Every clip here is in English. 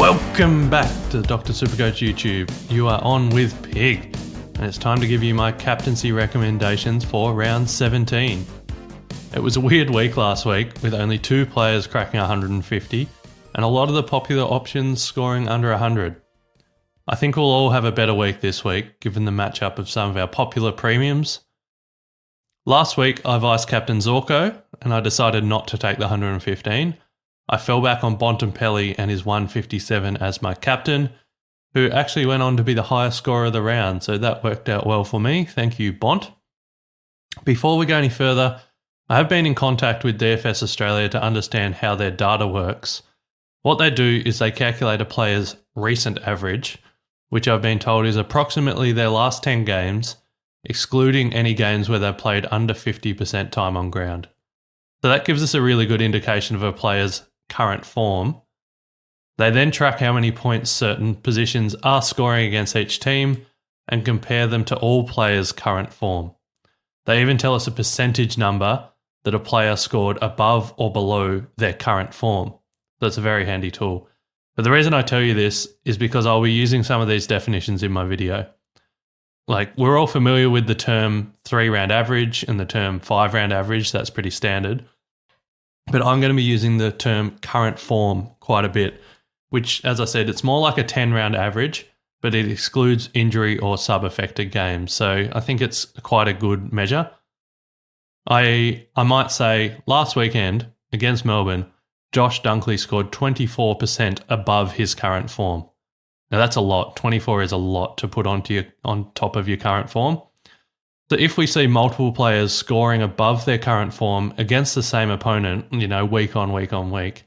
Welcome back to the Dr. Supercoach YouTube. You are on with Pig, and it's time to give you my captaincy recommendations for round 17. It was a weird week last week with only 2 players cracking 150 and a lot of the popular options scoring under 100. I think we'll all have a better week this week given the matchup of some of our popular premiums. Last week I vice-captained Zorko and I decided not to take the 115. I fell back on Bontempelli and his 157 as my captain, who actually went on to be the highest scorer of the round, so that worked out well for me. Thank you, Bont. Before we go any further, I have been in contact with DFS Australia to understand how their data works. What they do is they calculate a player's recent average, which I've been told is approximately their last 10 games, excluding any games where they've played under 50% time on ground. So that gives us a really good indication of a player's current form. They then track how many points certain positions are scoring against each team and compare them to all players' current form. They even tell us a percentage number that a player scored above or below their current form. That's a very handy tool. But the reason I tell you this is because I'll be using some of these definitions in my video. Like, we're all familiar with the term 3-round average and the term 5-round average. That's pretty standard. But I'm going to be using the term current form quite a bit, which, as I said, it's more like a 10-round average, but it excludes injury or sub-affected games. So I think it's quite a good measure. I might say last weekend against Melbourne, Josh Dunkley scored 24% above his current form. Now that's a lot. 24 is a lot to put on top of your current form. So if we see multiple players scoring above their current form against the same opponent, week on week on week,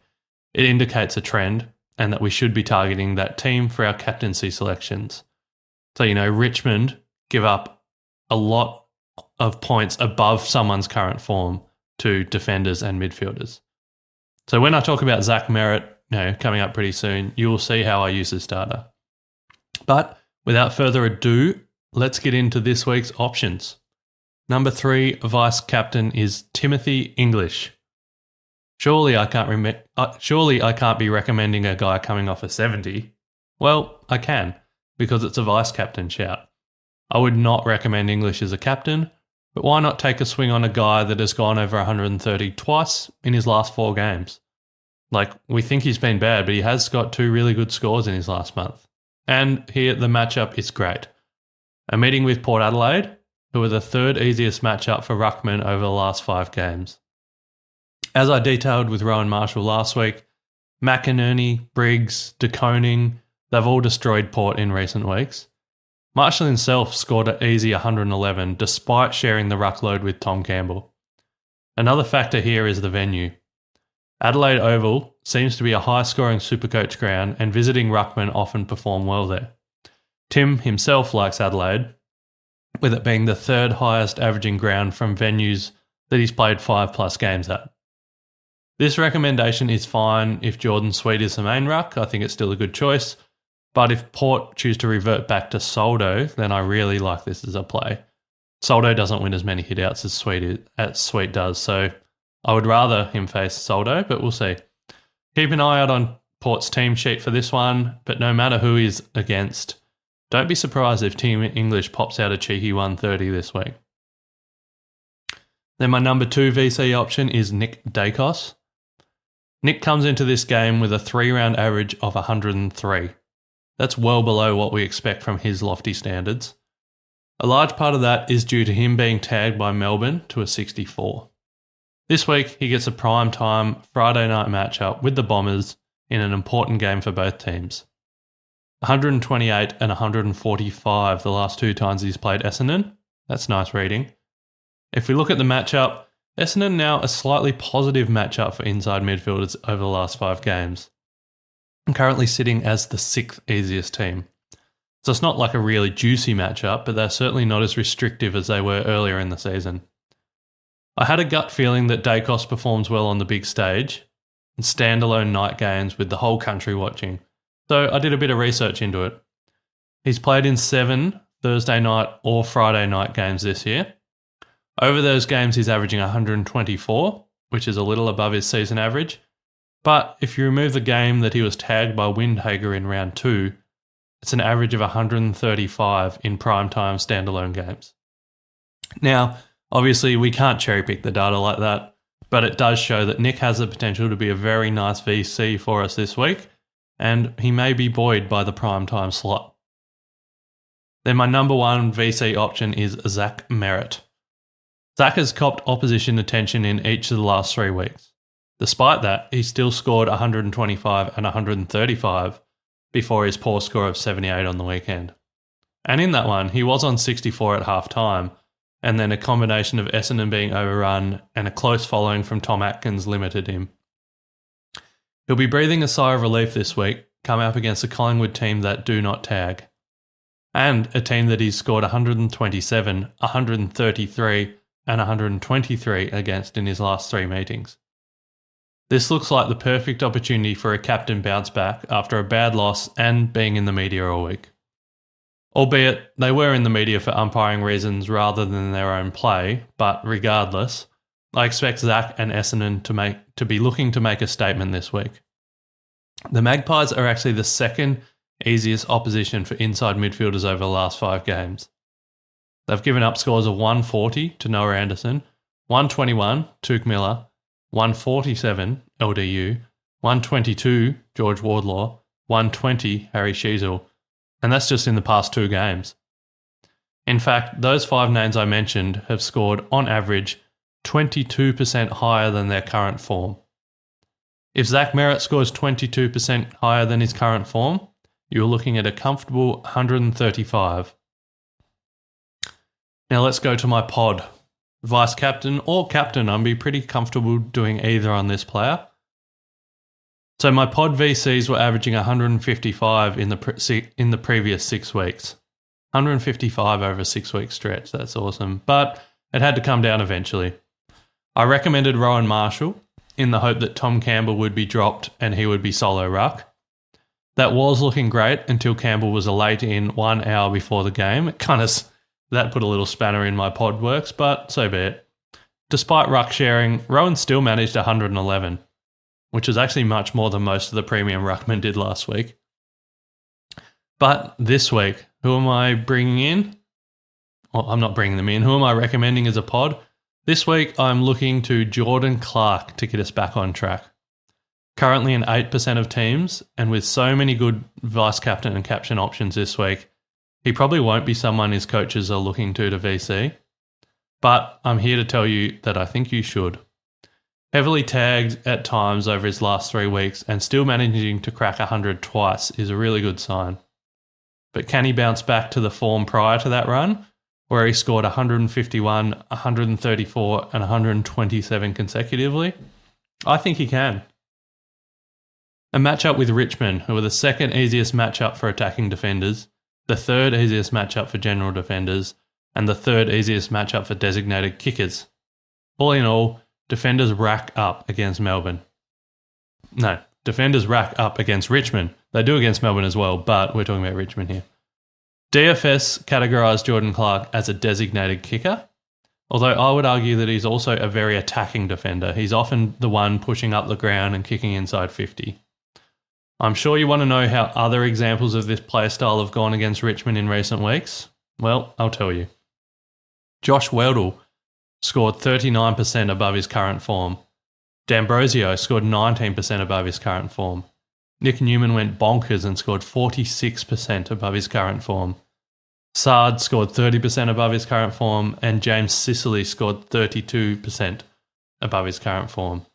it indicates a trend and that we should be targeting that team for our captaincy selections. So, Richmond give up a lot of points above someone's current form to defenders and midfielders. So when I talk about Zach Merritt, coming up pretty soon, you will see how I use this data. But without further ado, let's get into this week's options. Number 3 vice captain is Timothy English. Surely I can't be recommending a guy coming off a 70. Well, I can, because it's a vice captain shout. I would not recommend English as a captain, but why not take a swing on a guy that has gone over 130 twice in his last 4 games? We think he's been bad, but he has got 2 really good scores in his last month. And here the matchup is great. A meeting with Port Adelaide, who are the 3rd easiest matchup for Ruckman over the last 5 games. As I detailed with Rowan Marshall last week, McInerney, Briggs, De Koning, they've all destroyed Port in recent weeks. Marshall himself scored an easy 111 despite sharing the ruck load with Tom Campbell. Another factor here is the venue. Adelaide Oval seems to be a high-scoring Supercoach ground and visiting ruckmen often perform well there. Tim himself likes Adelaide, with it being the 3rd highest averaging ground from venues that he's played 5+ games at. This recommendation is fine if Jordan Sweet is the main ruck. I think it's still a good choice. But if Port choose to revert back to Soldo, then I really like this as a play. Soldo doesn't win as many hitouts as Sweet does, so I would rather him face Soldo, but we'll see. Keep an eye out on Port's team sheet for this one, but no matter who he's against, don't be surprised if Team English pops out a cheeky 130 this week. Then my number 2 VC option is Nick Dacos. Nick comes into this game with a 3-round average of 103. That's well below what we expect from his lofty standards. A large part of that is due to him being tagged by Melbourne to a 64. This week, he gets a prime time Friday night matchup with the Bombers in an important game for both teams. 128 and 145 the last 2 times he's played Essendon. That's nice reading. If we look at the matchup, Essendon now a slightly positive matchup for inside midfielders over the last 5 games. I'm currently sitting as the 6th easiest team. So it's not like a really juicy matchup, but they're certainly not as restrictive as they were earlier in the season. I had a gut feeling that Dacos performs well on the big stage and standalone night games with the whole country watching. So I did a bit of research into it. He's played in 7 Thursday night or Friday night games this year. Over those games, he's averaging 124, which is a little above his season average. But if you remove the game that he was tagged by Windhager in round 2, it's an average of 135 in primetime standalone games. Now, obviously, we can't cherry pick the data like that, but it does show that Nick has the potential to be a very nice VC for us this week, and he may be buoyed by the primetime slot. Then my number one VC option is Zach Merritt. Zach has copped opposition attention in each of the last 3 weeks. Despite that, he still scored 125 and 135 before his poor score of 78 on the weekend. And in that one, he was on 64 at half time, and then a combination of Essendon being overrun and a close following from Tom Atkins limited him. He'll be breathing a sigh of relief this week, coming up against a Collingwood team that do not tag, and a team that he's scored 127, 133 and 123 against in his last 3 meetings. This looks like the perfect opportunity for a captain bounce back after a bad loss and being in the media all week. Albeit they were in the media for umpiring reasons rather than their own play, but regardless, I expect Zach and Essendon to be looking to make a statement this week. The Magpies are actually the second easiest opposition for inside midfielders over the last 5 games. They've given up scores of 140 to Noah Anderson, 121 Tuke Miller, 147 LDU, 122 George Wardlaw, 120 Harry Sheasel, and that's just in the past 2 games. In fact, those 5 names I mentioned have scored, on average, 22% higher than their current form. If Zach Merritt scores 22% higher than his current form, you're looking at a comfortable 135. Now let's go to my pod. Vice captain or captain, I'd be pretty comfortable doing either on this player. So my pod VCs were averaging 155 in the previous 6 weeks. 155 over a 6-week stretch, that's awesome. But it had to come down eventually. I recommended Rowan Marshall in the hope that Tom Campbell would be dropped and he would be solo ruck. That was looking great until Campbell was a late in 1 hour before the game. That put a little spanner in my pod works, but so be it. Despite ruck sharing, Rowan still managed 111, which is actually much more than most of the premium ruckmen did last week. But this week, who am I bringing in? Well, I'm not bringing them in. Who am I recommending as a pod? This week, I'm looking to Jordan Clark to get us back on track. Currently in 8% of teams, and with so many good vice captain and captain options this week, he probably won't be someone his coaches are looking to VC. But I'm here to tell you that I think you should. Heavily tagged at times over his last 3 weeks and still managing to crack 100 twice is a really good sign. But can he bounce back to the form prior to that run, where he scored 151, 134 and 127 consecutively? I think he can. A matchup with Richmond, who are the second easiest matchup for attacking defenders, the third easiest matchup for general defenders, and the third easiest matchup for designated kickers. All in all, defenders rack up against Melbourne. No, defenders rack up against Richmond. They do against Melbourne as well, but we're talking about Richmond here. DFS categorised Jordan Clark as a designated kicker, although I would argue that he's also a very attacking defender. He's often the one pushing up the ground and kicking inside 50. I'm sure you want to know how other examples of this play style have gone against Richmond in recent weeks. Well, I'll tell you. Josh Weldle scored 39% above his current form. D'Ambrosio scored 19% above his current form. Nick Newman went bonkers and scored 46% above his current form. Sard scored 30% above his current form, and James Sicily scored 32% above his current form.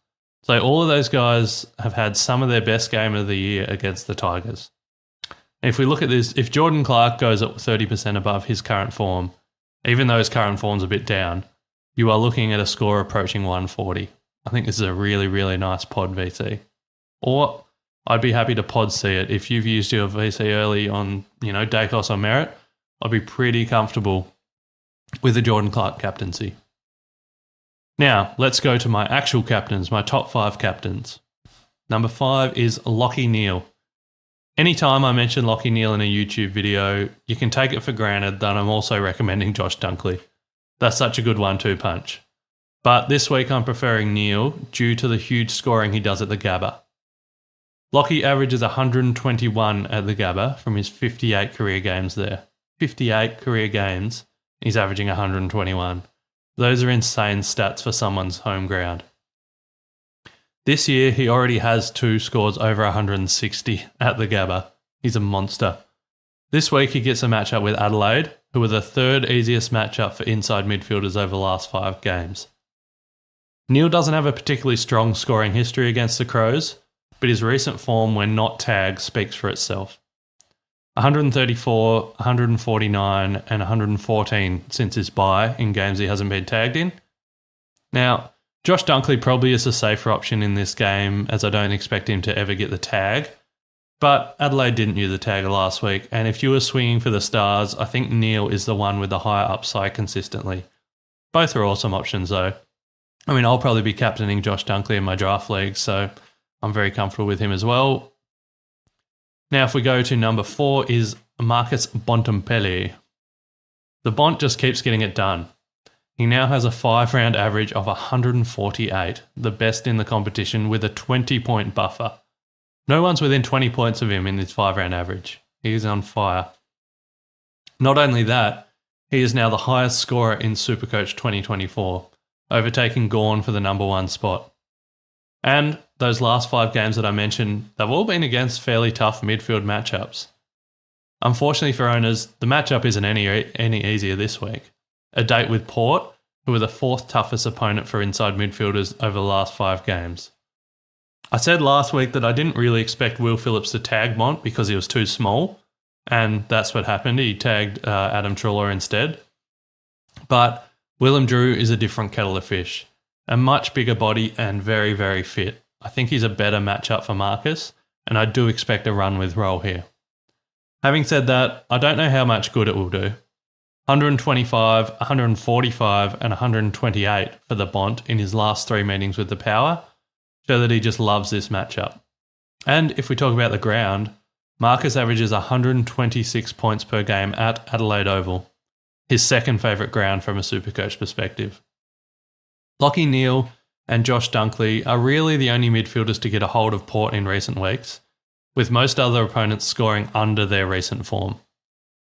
So all of those guys have had some of their best game of the year against the Tigers. If we look at this, if Jordan Clark goes at 30% above his current form, even though his current form's a bit down, you are looking at a score approaching 140. I think this is a really, really nice pod VC. Or I'd be happy to pod see it. If you've used your VC early on, Dacos or Merritt, I'd be pretty comfortable with the Jordan Clark captaincy. Now, let's go to my actual captains, my top 5 captains. Number 5 is Lachie Neale. Anytime I mention Lachie Neale in a YouTube video, you can take it for granted that I'm also recommending Josh Dunkley. That's such a good 1-2 punch. But this week I'm preferring Neale due to the huge scoring he does at the Gabba. Lockie averages 121 at the Gabba from his 58 career games there. 58 career games, he's averaging 121. Those are insane stats for someone's home ground. This year, he already has 2 scores over 160 at the Gabba. He's a monster. This week, he gets a matchup with Adelaide, who are the 3rd easiest matchup for inside midfielders over the last 5 games. Neil doesn't have a particularly strong scoring history against the Crows, but his recent form when not tagged speaks for itself. 134, 149 and 114 since his bye in games he hasn't been tagged in. Now, Josh Dunkley probably is a safer option in this game as I don't expect him to ever get the tag, but Adelaide didn't use the tagger last week, and if you were swinging for the Stars, I think Neil is the one with the higher upside consistently. Both are awesome options though. I mean, I'll probably be captaining Josh Dunkley in my draft league, so I'm very comfortable with him as well. Now, if we go to number 4 is Marcus Bontempelli. The Bont just keeps getting it done. He now has a 5-round average of 148, the best in the competition with a 20-point buffer. No one's within 20 points of him in his 5-round average. He is on fire. Not only that, he is now the highest scorer in SuperCoach 2024, overtaking Gawn for the number 1 spot. And those last 5 games that I mentioned, they've all been against fairly tough midfield matchups. Unfortunately for owners, the matchup isn't any easier this week. A date with Port, who are the 4th toughest opponent for inside midfielders over the last 5 games. I said last week that I didn't really expect Will Phillips to tag Mont because he was too small, and that's what happened. He tagged Adam Treloar instead. But Willem Drew is a different kettle of fish. A much bigger body and very, very fit. I think he's a better matchup for Marcus, and I do expect a run with roll here. Having said that, I don't know how much good it will do. 125, 145 and 128 for the Bont in his last 3 meetings with the Power show that he just loves this matchup. And if we talk about the ground, Marcus averages 126 points per game at Adelaide Oval, his second favourite ground from a Supercoach perspective. Lockie Neal and Josh Dunkley are really the only midfielders to get a hold of Port in recent weeks, with most other opponents scoring under their recent form.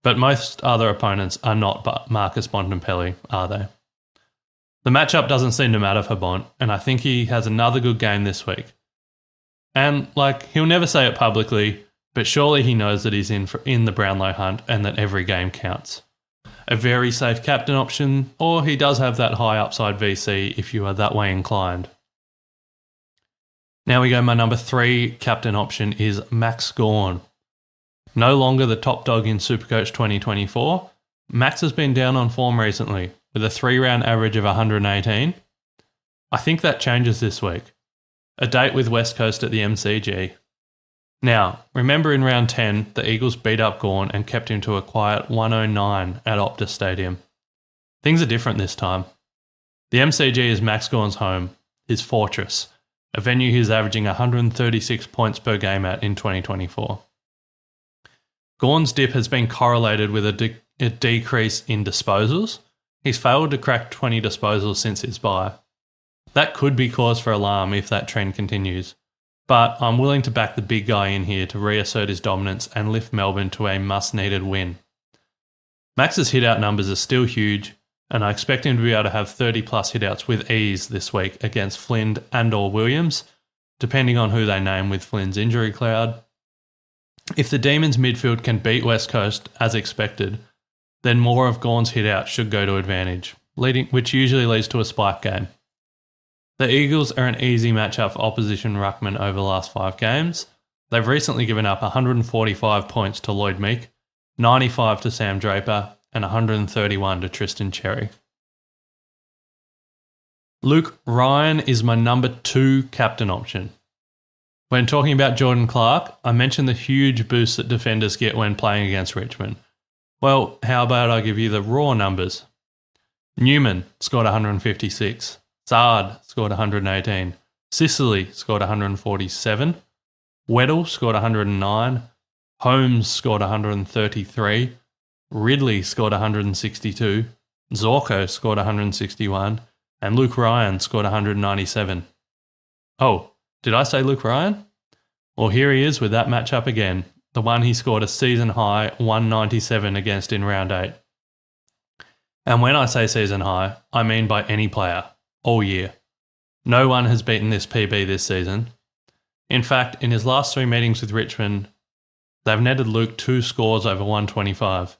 But most other opponents are not Marcus Bontempelli, are they? The matchup doesn't seem to matter for Bont, and I think he has another good game this week. And, he'll never say it publicly, but surely he knows that he's in the Brownlow hunt and that every game counts. A very safe captain option, or he does have that high upside VC if you are that way inclined. Now we go, my number 3 captain option is Max Gawn. No longer the top dog in Supercoach 2024, Max has been down on form recently with a 3-round average of 118. I think that changes this week. A date with West Coast at the MCG. Now, remember in round 10, the Eagles beat up Gawn and kept him to a quiet 109 at Optus Stadium. Things are different this time. The MCG is Max Gawn's home, his fortress, a venue he's averaging 136 points per game at in 2024. Gawn's dip has been correlated with a decrease in disposals. He's failed to crack 20 disposals since his bye. That could be cause for alarm if that trend continues, but I'm willing to back the big guy in here to reassert his dominance and lift Melbourne to a must-needed win. Max's hit-out numbers are still huge, and I expect him to be able to have 30-plus hit-outs with ease this week against Flynn and/or Williams, depending on who they name with Flynn's injury cloud. If the Demons midfield can beat West Coast as expected, then more of Gawn's hit-out should go to advantage, which usually leads to a spike game. The Eagles are an easy matchup for opposition ruckmen over the last 5 games. They've recently given up 145 points to Lloyd Meek, 95 to Sam Draper, and 131 to Tristan Cherry. Luke Ryan is my number 2 captain option. When talking about Jordan Clark, I mentioned the huge boost that defenders get when playing against Richmond. Well, how about I give you the raw numbers? Newman scored 156. Saad scored 118. Sicily scored 147. Weddle scored 109. Holmes scored 133. Ridley scored 162. Zorko scored 161. And Luke Ryan scored 197. Oh, did I say Luke Ryan? Well, here he is with that matchup again, the one he scored a season high 197 against in round 8. And when I say season high, I mean by any player, all year. No one has beaten this PB this season. In fact, in his last 3 meetings with Richmond, they've netted Luke 2 scores over 125.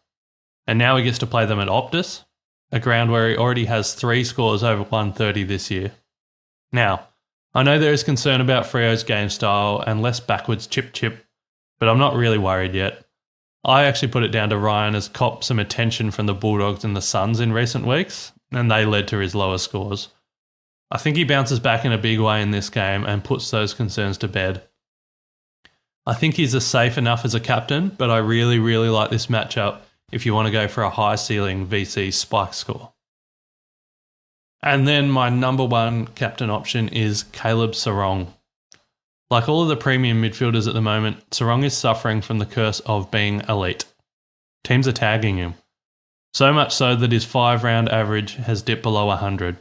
And now he gets to play them at Optus, a ground where he already has 3 scores over 130 this year. Now, I know there is concern about Freo's game style and less backwards chip, but I'm not really worried yet. I actually put it down to Ryan has copped some attention from the Bulldogs and the Suns in recent weeks, and they led to his lower scores. I think he bounces back in a big way in this game and puts those concerns to bed. I think he's safe enough as a captain, but I really, really like this matchup if you want to go for a high ceiling VC spike score. And then my number 1 captain option is Caleb Serong. Like all of the premium midfielders at the moment, Serong is suffering from the curse of being elite. Teams are tagging him. So much so that his 5-round average has dipped below 100.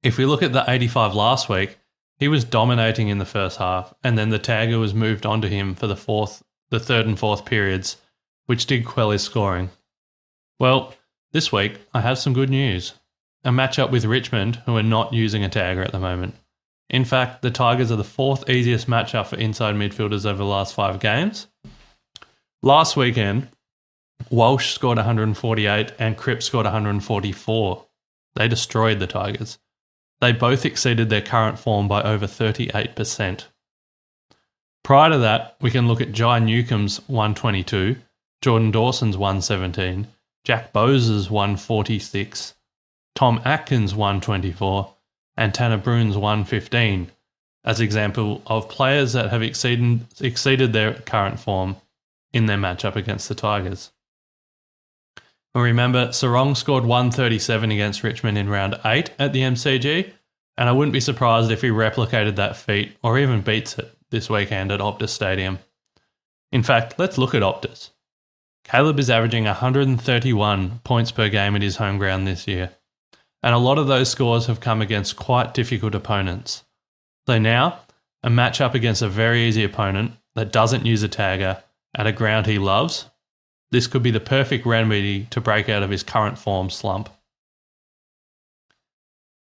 If we look at the 85 last week, he was dominating in the first half, and then the tagger was moved onto him for the 3rd and 4th periods, which did quell his scoring. Well, this week I have some good news. A matchup with Richmond, who are not using a tagger at the moment. In fact, the Tigers are the 4th easiest matchup for inside midfielders over the last 5 games. Last weekend, Walsh scored 148 and Cripps scored 144. They destroyed the Tigers. They both exceeded their current form by over 38%. Prior to that, we can look at Jai Newcomb's 122, Jordan Dawson's 117, Jack Bose's 146, Tom Atkins 124, and Tanner Bruhn's 115, as example of players that have exceeded their current form in their matchup against the Tigers. And remember, Serong scored 137 against Richmond in round 8 at the MCG, and I wouldn't be surprised if he replicated that feat or even beats it this weekend at Optus Stadium. In fact, let's look at Optus. Caleb is averaging 131 points per game at his home ground this year, and a lot of those scores have come against quite difficult opponents. So now, a matchup against a very easy opponent that doesn't use a tagger at a ground he loves, this could be the perfect remedy to break out of his current form slump.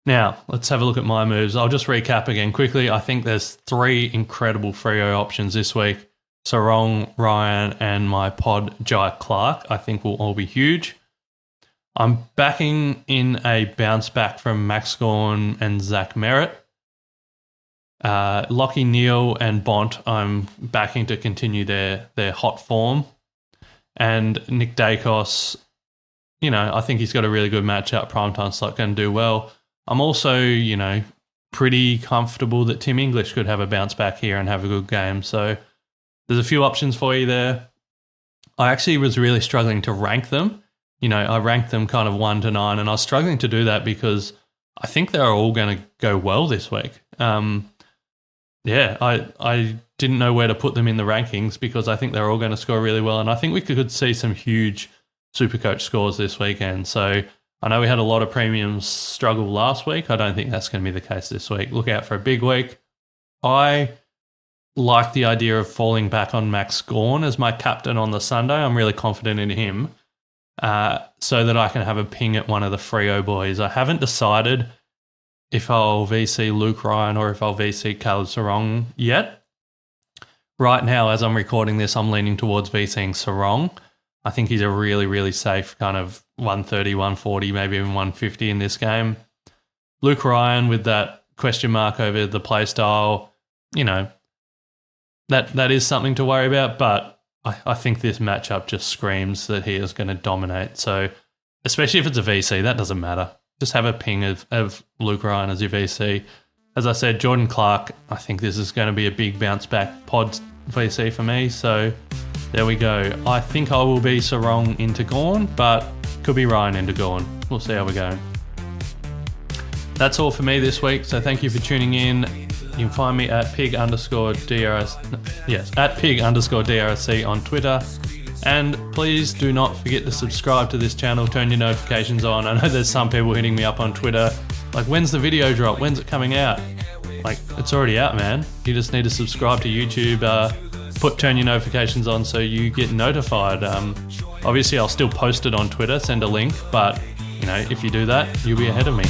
Now, let's have a look at my moves. I'll just recap again quickly. I think there's 3 incredible Freo options this week. Serong, Ryan, and my pod, Jai Clark, I think will all be huge. I'm backing in a bounce back from Max Gawn and Zach Merritt. Lockie Neal and Bont, I'm backing to continue their hot form. And Nick Dacos, I think he's got a really good matchup. Primetime slot can do well. I'm also, pretty comfortable that Tim English could have a bounce back here and have a good game. So there's a few options for you there. I actually was really struggling to rank them. I ranked them kind of 1 to 9, and I was struggling to do that because I think they're all going to go well this week. I didn't know where to put them in the rankings because I think they're all going to score really well, and I think we could see some huge SuperCoach scores this weekend. So I know we had a lot of premiums struggle last week. I don't think that's going to be the case this week. Look out for a big week. I like the idea of falling back on Max Gawn as my captain on the Sunday. I'm really confident in him. So that I can have a ping at one of the Freo boys. I haven't decided if I'll VC Luke Ryan or if I'll VC Caleb Serong yet. Right now, as I'm recording this, I'm leaning towards VCing Serong. I think he's a really, really safe kind of 130, 140, maybe even 150 in this game. Luke Ryan with that question mark over the play style, that is something to worry about, but I think this matchup just screams that he is going to dominate. So, especially if it's a VC, that doesn't matter. Just have a ping of Luke Ryan as your VC. As I said, Jordan Clark, I think this is going to be a big bounce back pod VC for me. So, there we go. I think I will be Serong into Gawn, but could be Ryan into Gawn. We'll see how we go. That's all for me this week. So, thank you for tuning in. You can find me at pig_DRC on Twitter. And please do not forget to subscribe to this channel, turn your notifications on. I know there's some people hitting me up on Twitter, like, when's the video drop? When's it coming out? Like, it's already out, man. You just need to subscribe to YouTube, turn your notifications on so you get notified. Obviously, I'll still post it on Twitter, send a link, but, if you do that, you'll be ahead of me.